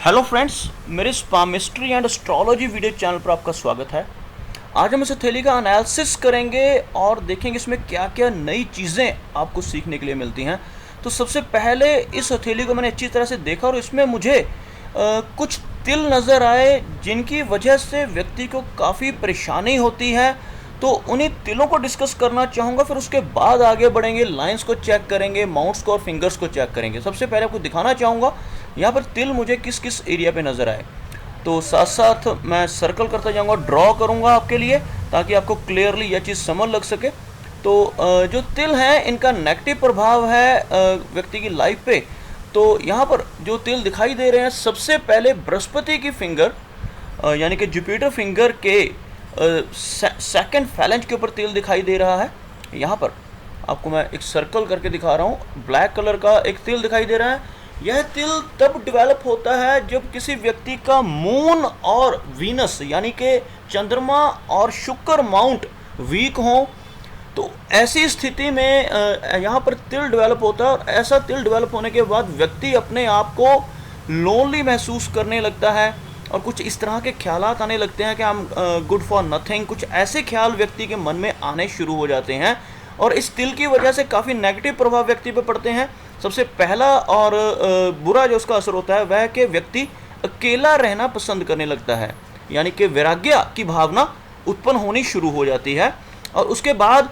Hello friends, मेरे स्पामिस्ट्री and astrology video channel पर आपका स्वागत है। आज हम इस हथेली का एनालिसिस करेंगे और देखेंगे इसमें क्या क्या नई चीज़ें आपको सीखने के लिए मिलती हैं। तो सबसे पहले इस हथेली को मैंने अच्छी तरह से देखा और इसमें मुझे कुछ तिल नज़र आए जिनकी वजह से व्यक्ति को काफ़ी परेशानी होती है। तो उन्हीं तिलों को डिस्कस करना चाहूँगा, फिर उसके बाद आगे बढ़ेंगे, लाइंस को चेक करेंगे, माउंट्स को और फिंगर्स को चेक करेंगे। सबसे पहले आपको दिखाना चाहूँगा यहाँ पर तिल मुझे किस किस एरिया पे नज़र आए। तो साथ साथ मैं सर्कल करता जाऊँगा, ड्रॉ करूँगा आपके लिए, ताकि आपको क्लियरली यह चीज़ समझ लग सके। तो जो तिल हैं इनका नेगेटिव प्रभाव है व्यक्ति की लाइफ पे। तो यहाँ पर जो तिल दिखाई दे रहे हैं, सबसे पहले बृहस्पति की फिंगर यानी कि जुपिटर फिंगर के सेकंड फैलेंज के ऊपर तिल दिखाई दे रहा है। यहाँ पर आपको मैं एक सर्कल करके दिखा रहा हूँ, ब्लैक कलर का एक तिल दिखाई दे रहा है। यह तिल तब डेवलप होता है जब किसी व्यक्ति का मून और वीनस यानी कि चंद्रमा और शुक्र माउंट वीक हो। तो ऐसी स्थिति में यहाँ पर तिल डेवलप होता है और ऐसा तिल डेवलप होने के बाद व्यक्ति अपने आप को लोनली महसूस करने लगता है और कुछ इस तरह के ख्यालात आने लगते हैं कि हम गुड फॉर नथिंग, कुछ ऐसे ख्याल व्यक्ति के मन में आने शुरू हो जाते हैं और इस तिल की वजह से काफ़ी नेगेटिव प्रभाव व्यक्ति पर पड़ते हैं। सबसे पहला और बुरा जो उसका असर होता है वह है कि व्यक्ति अकेला रहना पसंद करने लगता है, यानी कि वैराग्य की भावना उत्पन्न होनी शुरू हो जाती है। और उसके बाद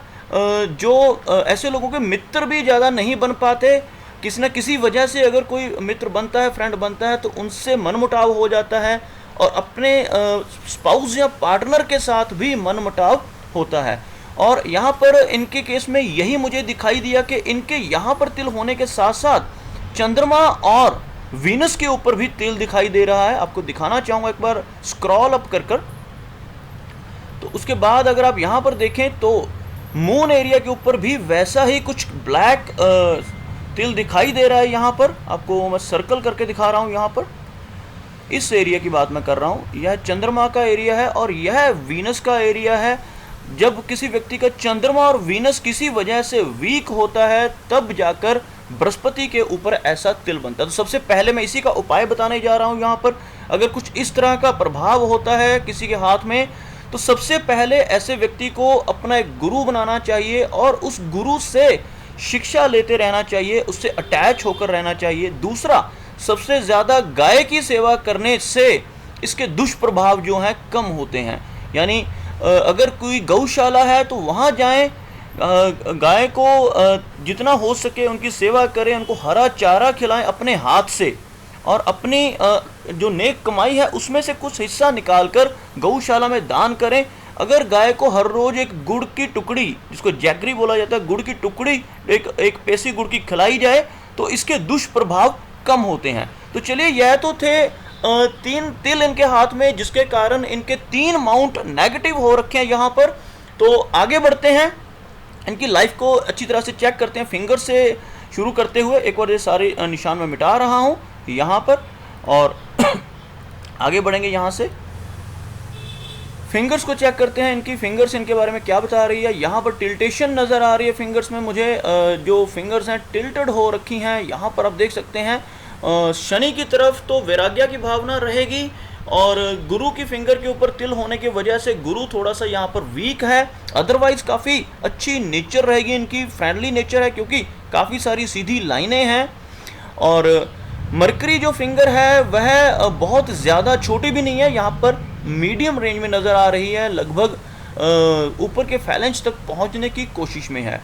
जो ऐसे लोगों के मित्र भी ज़्यादा नहीं बन पाते, किसी न किसी वजह से अगर कोई मित्र बनता है, फ्रेंड बनता है, तो उनसे मनमुटाव हो जाता है और अपने स्पाउस या पार्टनर के साथ भी मनमुटाव होता है। और यहाँ पर इनके केस में यही मुझे दिखाई दिया कि इनके यहाँ पर तिल होने के साथ साथ चंद्रमा और वीनस के ऊपर भी तिल दिखाई दे रहा है। आपको दिखाना चाहूँगा, एक बार स्क्रॉल अप कर कर। तो उसके बाद अगर आप यहाँ पर देखें तो मून एरिया के ऊपर भी वैसा ही कुछ ब्लैक तिल दिखाई दे रहा है। यहाँ पर आपको मैं सर्कल करके दिखा रहा हूँ। यहाँ पर इस एरिया की बात मैं कर रहा हूँ, यह चंद्रमा का एरिया है और यह वीनस का एरिया है। जब किसी व्यक्ति का चंद्रमा और वीनस किसी वजह से वीक होता है तब जाकर बृहस्पति के ऊपर ऐसा तिल बनता है। तो सबसे पहले मैं इसी का उपाय बताने जा रहा हूँ। यहाँ पर अगर कुछ इस तरह का प्रभाव होता है किसी के हाथ में, तो सबसे पहले ऐसे व्यक्ति को अपना एक गुरु बनाना चाहिए और उस गुरु से शिक्षा लेते रहना चाहिए, उससे अटैच होकर रहना चाहिए। दूसरा, सबसे ज़्यादा गाय की सेवा करने से इसके दुष्प्रभाव जो हैं कम होते हैं। यानी अगर कोई गौशाला है तो वहाँ जाएं, गाय को जितना हो सके उनकी सेवा करें, उनको हरा चारा खिलाएं अपने हाथ से और अपनी जो नेक कमाई है उसमें से कुछ हिस्सा निकालकर गौशाला में दान करें। अगर गाय को हर रोज़ एक गुड़ की टुकड़ी, जिसको जैगरी बोला जाता है, गुड़ की टुकड़ी एक पैसी गुड़ की खिलाई जाए तो इसके दुष्प्रभाव कम होते हैं। तो चलिए, यह तो थे 3 तिल इनके हाथ में, जिसके कारण इनके 3 माउंट नेगेटिव हो रखे हैं यहाँ पर। तो आगे बढ़ते हैं, इनकी लाइफ को अच्छी तरह से चेक करते हैं। फिंगर से शुरू करते हुए एक बार ये सारे निशान में मिटा रहा हूँ यहाँ पर और आगे बढ़ेंगे। यहाँ से फिंगर्स को चेक करते हैं, इनकी फिंगर्स इनके बारे में क्या बता रही है। यहाँ पर टिल्टेशन नज़र आ रही है फिंगर्स में मुझे, जो फिंगर्स हैं टिल्टेड हो रखी हैं। यहाँ पर आप देख सकते हैं शनि की तरफ तो वैराग्य की भावना रहेगी और गुरु की फिंगर के ऊपर तिल होने की वजह से गुरु थोड़ा सा यहाँ पर वीक है। अदरवाइज काफ़ी अच्छी नेचर रहेगी इनकी, फ्रेंडली नेचर है क्योंकि काफ़ी सारी सीधी लाइनें हैं। और मरकरी जो फिंगर है वह बहुत ज़्यादा छोटी भी नहीं है, यहाँ पर मीडियम रेंज में नज़र आ रही है, लगभग ऊपर के फैलेंज तक पहुँचने की कोशिश में है।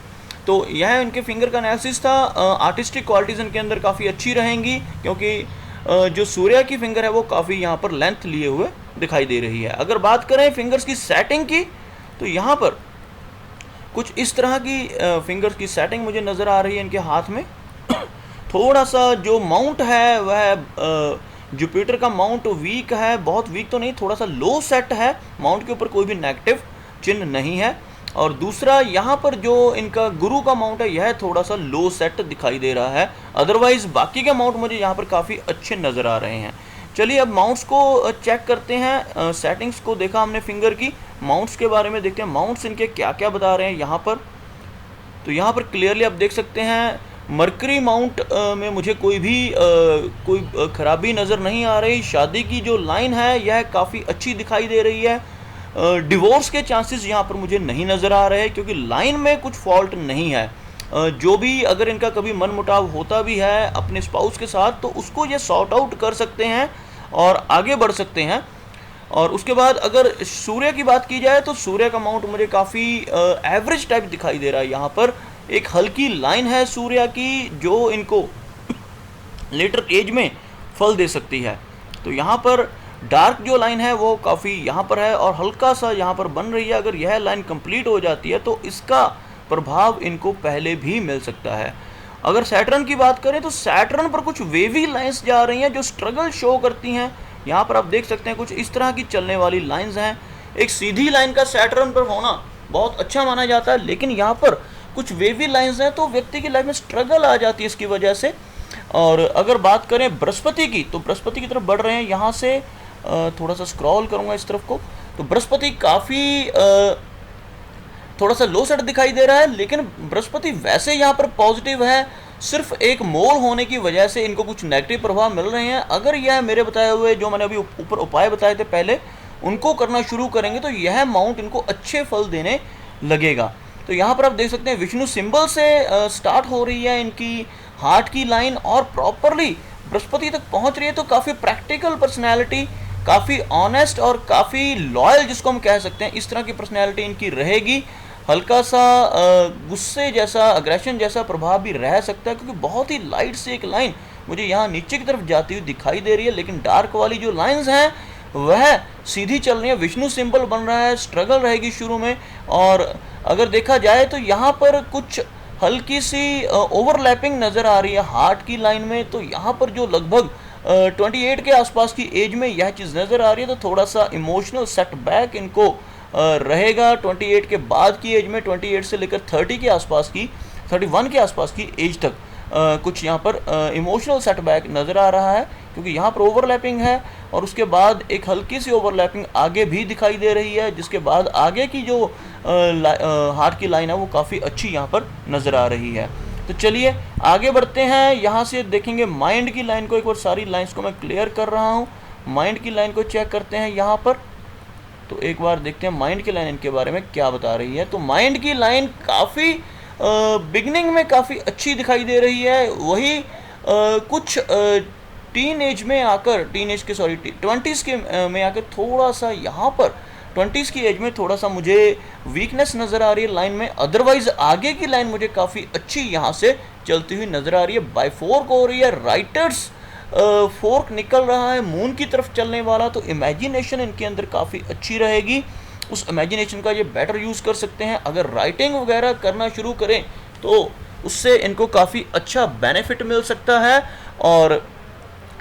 तो यह इनके फिंगर का एनालिसिस था। आर्टिस्टिक क्वालिटीज़ इनके अंदर काफ़ी अच्छी रहेंगी क्योंकि जो सूर्य की फिंगर है वो काफ़ी यहाँ पर लेंथ लिए हुए दिखाई दे रही है। अगर बात करें फिंगर्स की सेटिंग की, तो यहाँ पर कुछ इस तरह की फिंगर्स की सेटिंग मुझे नज़र आ रही है इनके हाथ में। थोड़ा सा जो माउंट है वह जुपिटर का माउंट वीक है, बहुत वीक तो नहीं, थोड़ा सा लो सेट है। माउंट के ऊपर कोई भी नेगेटिव चिन्ह नहीं है। और दूसरा, यहाँ पर जो इनका गुरु का माउंट है यह थोड़ा सा लो सेट दिखाई दे रहा है। अदरवाइज बाकी के माउंट मुझे यहाँ पर काफ़ी अच्छे नज़र आ रहे हैं। चलिए अब माउंट्स को चेक करते हैं। सेटिंग्स को देखा हमने फिंगर की, माउंट्स के बारे में देखते हैं। माउंट्स इनके क्या क्या बता रहे हैं यहाँ पर। तो यहाँ पर क्लियरली आप देख सकते हैं मरकरी माउंट में मुझे कोई खराबी नज़र नहीं आ रही। शादी की जो लाइन है यह काफ़ी अच्छी दिखाई दे रही है। डिवोर्स के चांसेस यहाँ पर मुझे नहीं नज़र आ रहे, क्योंकि लाइन में कुछ फॉल्ट नहीं है। जो भी अगर इनका कभी मनमुटाव होता भी है अपने स्पाउस के साथ, तो उसको ये सॉर्ट आउट कर सकते हैं और आगे बढ़ सकते हैं। और उसके बाद अगर सूर्य की बात की जाए तो सूर्य का माउंट मुझे काफ़ी एवरेज टाइप दिखाई दे रहा है। यहाँ पर एक हल्की लाइन है सूर्य की जो इनको लेटर एज में फल दे सकती है। तो यहाँ पर डार्क जो लाइन है वो काफ़ी यहाँ पर है और हल्का सा यहाँ पर बन रही है। अगर यह लाइन कंप्लीट हो जाती है तो इसका प्रभाव इनको पहले भी मिल सकता है। अगर सैटर्न की बात करें तो सैटर्न पर कुछ वेवी लाइंस जा रही हैं जो स्ट्रगल शो करती हैं। यहाँ पर आप देख सकते हैं कुछ इस तरह की चलने वाली लाइंस हैं। एक सीधी लाइन का सैटर्न पर होना बहुत अच्छा माना जाता है, लेकिन यहाँ पर कुछ वेवी लाइंस हैं तो व्यक्ति की लाइफ में स्ट्रगल आ जाती है इसकी वजह से। और अगर बात करें बृहस्पति की, तो बृहस्पति की तरफ बढ़ रहे हैं। यहाँ से थोड़ा सा स्क्रॉल करूँगा इस तरफ को, तो बृहस्पति काफ़ी थोड़ा सा लो सेट दिखाई दे रहा है, लेकिन बृहस्पति वैसे यहाँ पर पॉजिटिव है। सिर्फ एक मोल होने की वजह से इनको कुछ नेगेटिव प्रभाव मिल रहे हैं। अगर यह मेरे बताए हुए जो मैंने अभी ऊपर उपाय बताए थे पहले, उनको करना शुरू करेंगे तो यह माउंट इनको अच्छे फल देने लगेगा। तो यहाँ पर आप देख सकते हैं विष्णु सिंबल से स्टार्ट हो रही है इनकी हार्ट की लाइन और प्रॉपरली बृहस्पति तक पहुँच रही है। तो काफ़ी प्रैक्टिकल पर्सनैलिटी, काफ़ी ऑनेस्ट और काफ़ी लॉयल जिसको हम कह सकते हैं, इस तरह की पर्सनैलिटी इनकी रहेगी। हल्का सा गुस्से जैसा, अग्रेशन जैसा प्रभाव भी रह सकता है, क्योंकि बहुत ही लाइट से एक लाइन मुझे यहाँ नीचे की तरफ जाती हुई दिखाई दे रही है। लेकिन डार्क वाली जो लाइंस हैं वह सीधी चल रही है, विष्णु सिंबल बन रहा है, स्ट्रगल रहेगी शुरू में। और अगर देखा जाए तो यहाँ पर कुछ हल्की सी ओवरलैपिंग नज़र आ रही है हार्ट की लाइन में। तो यहाँ पर जो लगभग 28 के आसपास की एज में यह चीज़ नज़र आ रही है, तो थोड़ा सा इमोशनल सेटबैक इनको रहेगा 28 के बाद की एज में। 28 से लेकर 30 के आसपास की, 31 के आसपास की एज तक कुछ यहाँ पर इमोशनल सेटबैक नज़र आ रहा है, क्योंकि यहाँ पर ओवरलैपिंग है और उसके बाद एक हल्की सी ओवरलैपिंग आगे भी दिखाई दे रही है, जिसके बाद आगे की जो हार्ट की लाइन है वो काफ़ी अच्छी यहाँ पर नज़र आ रही है। तो चलिए आगे बढ़ते हैं। यहाँ से देखेंगे माइंड की लाइन को। एक बार सारी लाइंस को मैं क्लियर कर रहा हूँ। माइंड की लाइन को चेक करते हैं यहाँ पर। तो एक बार देखते हैं माइंड की लाइन इनके बारे में क्या बता रही है। तो माइंड की लाइन काफ़ी बिगनिंग में काफ़ी अच्छी दिखाई दे रही है। वही कुछ टीन एज में आकर, टीन एज के सॉरी 20s के में आकर थोड़ा सा यहाँ पर 20s की एज में थोड़ा सा मुझे वीकनेस नज़र आ रही है लाइन में। अदरवाइज आगे की लाइन मुझे काफ़ी अच्छी यहाँ से चलती हुई नज़र आ रही है। बाय फोर्क हो रही है, राइटर्स फोर्क निकल रहा है मून की तरफ चलने वाला। तो इमेजिनेशन इनके अंदर काफ़ी अच्छी रहेगी, उस इमेजिनेशन का ये बेटर यूज़ कर सकते हैं। अगर राइटिंग वगैरह करना शुरू करें तो उससे इनको काफ़ी अच्छा बेनिफिट मिल सकता है। और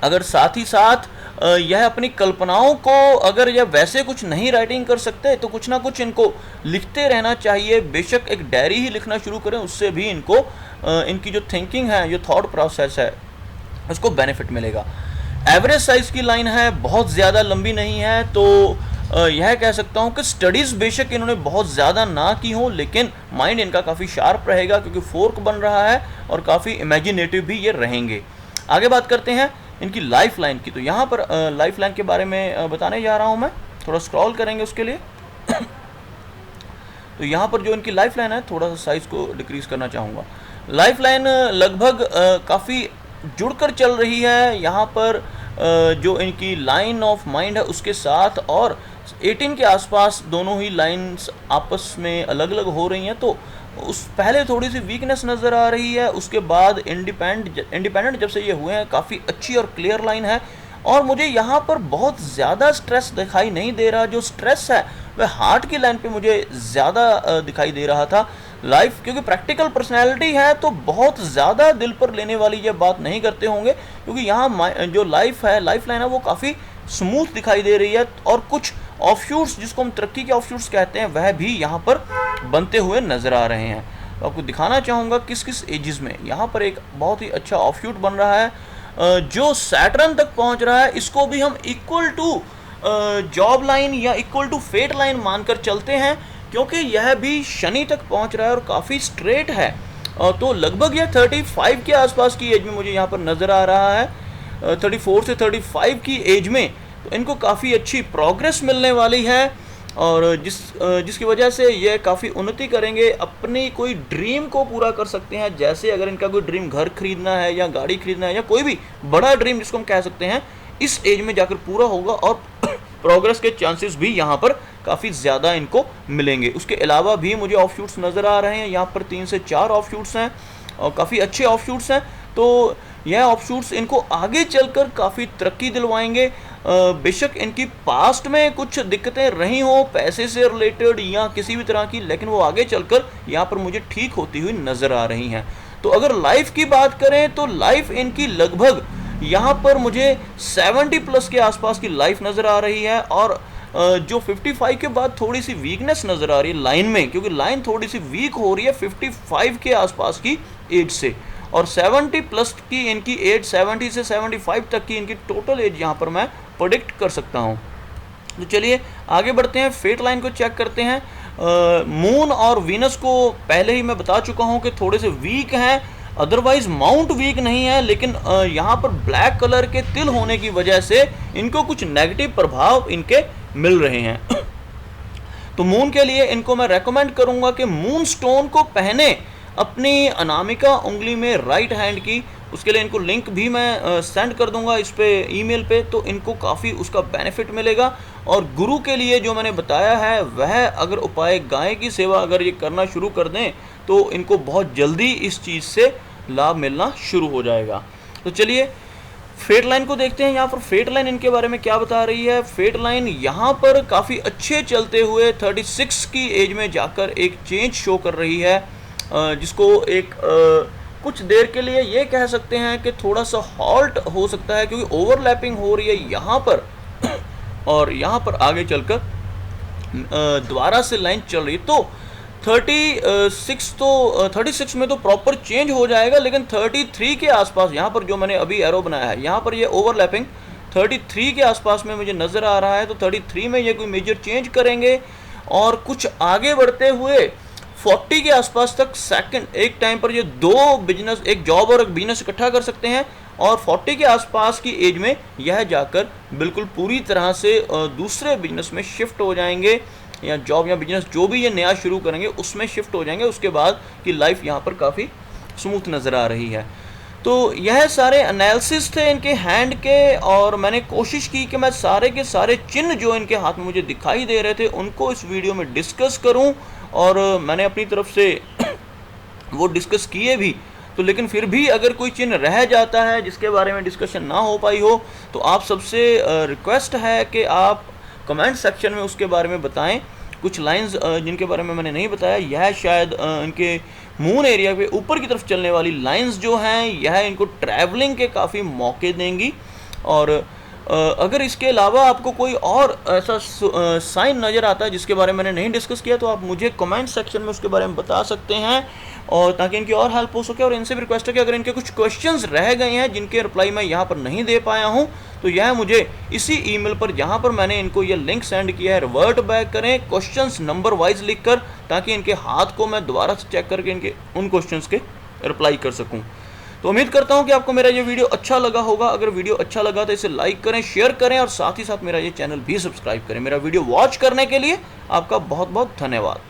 अगर साथ ही साथ यह अपनी कल्पनाओं को, अगर यह वैसे कुछ नहीं राइटिंग कर सकते तो कुछ ना कुछ इनको लिखते रहना चाहिए। बेशक एक डायरी ही लिखना शुरू करें, उससे भी इनको इनकी जो थिंकिंग है, जो थॉट प्रोसेस है, उसको बेनिफिट मिलेगा। एवरेज साइज़ की लाइन है, बहुत ज़्यादा लंबी नहीं है। तो यह कह सकता हूँ कि स्टडीज़ बेशक इन्होंने बहुत ज़्यादा ना की हो, लेकिन माइंड इनका काफ़ी शार्प रहेगा, क्योंकि फोर्क बन रहा है और काफ़ी इमेजिनेटिव भी ये रहेंगे। आगे बात करते हैं इनकी लाइफ लाइन की। तो यहाँ पर लाइफ लाइन के बारे में बताने जा रहा हूँ मैं। थोड़ा स्क्रॉल करेंगे उसके लिए। तो यहाँ पर जो इनकी लाइफ लाइन है, थोड़ा सा साइज़ को डिक्रीज़ करना चाहूँगा। लाइफ लाइन लगभग काफ़ी जुड़कर चल रही है यहाँ पर जो इनकी लाइन ऑफ माइंड है उसके साथ, और 18 के आसपास दोनों ही लाइंस आपस में अलग अलग हो रही हैं। तो उस पहले थोड़ी सी वीकनेस नज़र आ रही है, उसके बाद इंडिपेंडेंट जब से ये हुए हैं काफ़ी अच्छी और क्लियर लाइन है। और मुझे यहाँ पर बहुत ज़्यादा स्ट्रेस दिखाई नहीं दे रहा। जो स्ट्रेस है वह हार्ट की लाइन पे मुझे ज़्यादा दिखाई दे रहा था। लाइफ क्योंकि प्रैक्टिकल पर्सनैलिटी है तो बहुत ज़्यादा दिल पर लेने वाली ये बात नहीं करते होंगे, क्योंकि यहाँ जो लाइफ लाइन है वो काफ़ी स्मूथ दिखाई दे रही है। और कुछ ऑफशूट्स, जिसको हम तरक्की के ऑफशूट्स कहते हैं, वह भी यहाँ पर बनते हुए नज़र आ रहे हैं। तो आपको दिखाना चाहूँगा किस किस एजेस में यहाँ पर एक बहुत ही अच्छा ऑफशूट बन रहा है जो सैटर्न तक पहुँच रहा है। इसको भी हम इक्वल टू जॉब लाइन या इक्वल टू फेट लाइन मानकर चलते हैं, क्योंकि यह भी शनि तक पहुंच रहा है और काफ़ी स्ट्रेट है। तो लगभग यह 35 के आसपास की एज में मुझे यहाँ पर नज़र आ रहा है, 34 से 35 की एज में। तो इनको काफ़ी अच्छी प्रोग्रेस मिलने वाली है और जिसकी वजह से ये काफ़ी उन्नति करेंगे, अपनी कोई ड्रीम को पूरा कर सकते हैं। जैसे अगर इनका कोई ड्रीम घर खरीदना है या गाड़ी खरीदना है या कोई भी बड़ा ड्रीम जिसको हम कह सकते हैं, इस एज में जाकर पूरा होगा और प्रोग्रेस के चांसेस भी यहाँ पर काफ़ी ज़्यादा इनको मिलेंगे। उसके अलावा भी मुझे ऑफशूट्स नज़र आ रहे हैं, यहाँ पर 3 से 4 ऑफशूट्स हैं और काफ़ी अच्छे ऑफशूट्स हैं। तो यह ऑफशूट्स इनको आगे चलकर काफ़ी तरक्की दिलवाएंगे। बेशक इनकी पास्ट में कुछ दिक्कतें रही हों पैसे से रिलेटेड या किसी भी तरह की, लेकिन वो आगे चलकर यहाँ पर मुझे ठीक होती हुई नज़र आ रही हैं। तो अगर लाइफ की बात करें तो लाइफ इनकी लगभग यहाँ पर मुझे 70 प्लस के आसपास की लाइफ नज़र आ रही है और जो 55 के बाद थोड़ी सी वीकनेस नज़र आ रही है लाइन में, क्योंकि लाइन थोड़ी सी वीक हो रही है 55 के आसपास की एज से, और 70 प्लस की इनकी एज, 70 से 75 तक की इनकी टोटल एज यहाँ पर मैं प्रेडिक्ट कर सकता हूँ। तो चलिए आगे बढ़ते हैं, फेट लाइन को चेक करते हैं। मून और वीनस को पहले ही मैं बता चुका हूँ कि थोड़े से वीक हैं, अदरवाइज माउंट वीक नहीं है, लेकिन यहाँ पर ब्लैक कलर के तिल होने की वजह से इनको कुछ नेगेटिव प्रभाव इनके मिल रहे हैं। तो मून के लिए इनको मैं रेकमेंड करूँगा कि मून स्टोन को पहने अपनी अनामिका उंगली में राइट हैंड की। उसके लिए इनको लिंक भी मैं सेंड कर दूंगा इस पे ईमेल पे, तो इनको काफ़ी उसका बेनिफिट मिलेगा। और गुरु के लिए जो मैंने बताया है वह अगर उपाय गाय की सेवा अगर ये करना शुरू कर दें तो इनको बहुत जल्दी इस चीज़ से लाभ मिलना शुरू हो जाएगा। तो चलिए फेट लाइन को देखते हैं। यहाँ पर फेट लाइन इनके बारे में क्या बता रही है। फेट लाइन यहाँ पर काफ़ी अच्छे चलते हुए 36 की एज में जाकर एक चेंज शो कर रही है, जिसको एक कुछ देर के लिए ये कह सकते हैं कि थोड़ा सा हॉल्ट हो सकता है, क्योंकि ओवरलैपिंग हो रही है यहाँ पर और यहाँ पर आगे चलकर दोबारा से लाइन चल रही है। तो 36 में तो प्रॉपर चेंज हो जाएगा, लेकिन 33 के आसपास यहाँ पर जो मैंने अभी एरो बनाया है, यहाँ पर ये ओवरलैपिंग 33 के आसपास में मुझे नज़र आ रहा है। तो 33 में ये कोई मेजर चेंज करेंगे और कुछ आगे बढ़ते हुए 40 के आसपास तक सेकंड एक टाइम पर ये दो बिजनेस, एक जॉब और एक बिजनेस इकट्ठा कर सकते हैं, और 40 के आसपास की एज में यह जाकर बिल्कुल पूरी तरह से दूसरे बिजनेस में शिफ्ट हो जाएंगे, या जॉब या बिजनेस जो भी ये नया शुरू करेंगे उसमें शिफ्ट हो जाएंगे। उसके बाद की लाइफ यहाँ पर काफ़ी स्मूथ नज़र आ रही है। तो यह सारे एनालिसिस थे इनके हैंड के, और मैंने कोशिश की कि मैं सारे के सारे चिन्ह जो इनके हाथ में मुझे दिखाई दे रहे थे उनको इस वीडियो में डिस्कस करूं, और मैंने अपनी तरफ से वो डिस्कस किए भी। तो लेकिन फिर भी अगर कोई चिन्ह रह जाता है जिसके बारे में डिस्कशन ना हो पाई हो, तो आप सबसे रिक्वेस्ट है कि आप कमेंट सेक्शन में उसके बारे में बताएं। कुछ लाइंस जिनके बारे में मैंने नहीं बताया, यह शायद इनके मून एरिया पे ऊपर की तरफ चलने वाली लाइंस जो हैं, यह इनको ट्रैवलिंग के काफ़ी मौके देंगी। और अगर इसके अलावा आपको कोई और ऐसा साइन नज़र आता है जिसके बारे में मैंने नहीं डिस्कस किया, तो आप मुझे कमेंट सेक्शन में उसके बारे में बता सकते हैं, और ताकि इनकी और हेल्प हो सके। और इनसे भी रिक्वेस्ट है कि अगर इनके कुछ क्वेश्चंस रह गए हैं जिनके रिप्लाई मैं यहाँ पर नहीं दे पाया हूँ, तो यह मुझे इसी ईमेल पर जहाँ पर मैंने इनको ये लिंक सेंड किया है रिवर्ट बैक करें क्वेश्चंस नंबर वाइज लिखकर, ताकि इनके हाथ को मैं दोबारा से चेक करके इनके उन क्वेश्चंस के रिप्लाई कर सकूँ। तो उम्मीद करता हूं कि आपको मेरा ये वीडियो अच्छा लगा होगा। अगर वीडियो अच्छा लगा तो इसे लाइक करें, शेयर करें, और साथ ही साथ मेरा ये चैनल भी सब्सक्राइब करें। मेरा वीडियो वॉच करने के लिए आपका बहुत बहुत धन्यवाद।